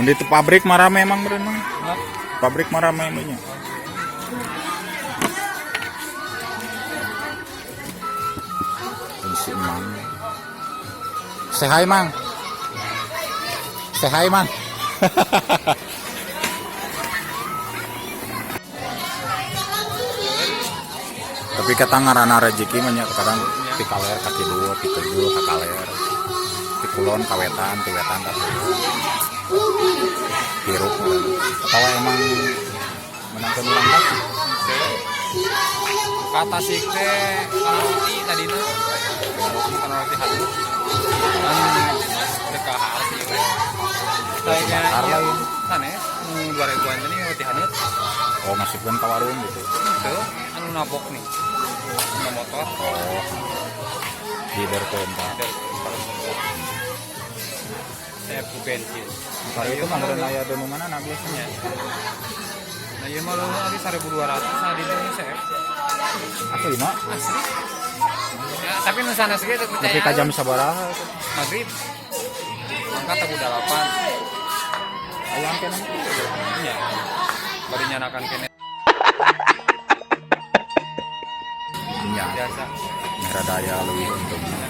Di itu pabrik marah memang beren mah. Pabrik marah memangnya. Ini si Mang. Say hi, Mang. Say hi, Mang. Tapi kata ngarana rezeki banyak kadang ti kaler kaki dua, ti tujuh kakaler, ti kulon kawetan, ti wetan tapi hirup. Atau emang menangkan orang kasih. Kata sih teh roti tadi nu bukan roti halus kan dekahar sih kayaknya lain. sana ya 2000-an ini roti halus. Oh masukkan ke warung gitu. Itu anu nabok nih sama motor. Oh leader kuenta. Saya ku bensin. Kalau itu mah berenang aya di mana nah biasanya. Nah iya mah lu hari 1.200 nah di Indonesia ya. Asli mah. Asli. Ya, tapi nu sana sih itu Tapi percaya. ka jam sabaraha? Maghrib. Angkat aku 8. Ayam kene. Iya. Baru nyanakan kene. Nya. Biasa. Merah daya leuwih untungnya.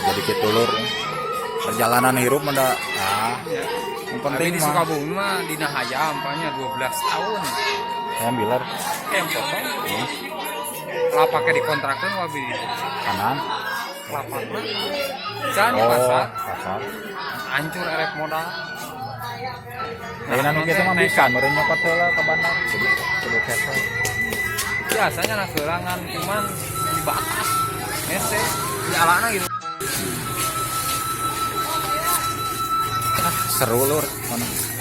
Jadi kitulur. Perjalanan hirup mah yang Tapi penting di mah Sukabumi mah dina hayam ampanya 12 tahun. yang bilar Tempo kan. Lapaknya dikontrakan wabi kanan. lapak mah. Jangan di Oh, pasar. pasar. Hancur erek modal. Nah, nu kitu mah bisa meureun nyokot heula ka bandar. Kudu keser. Biasanya nah gelangan cuman di batas. Nese di alana gitu. Seru lur. Mana?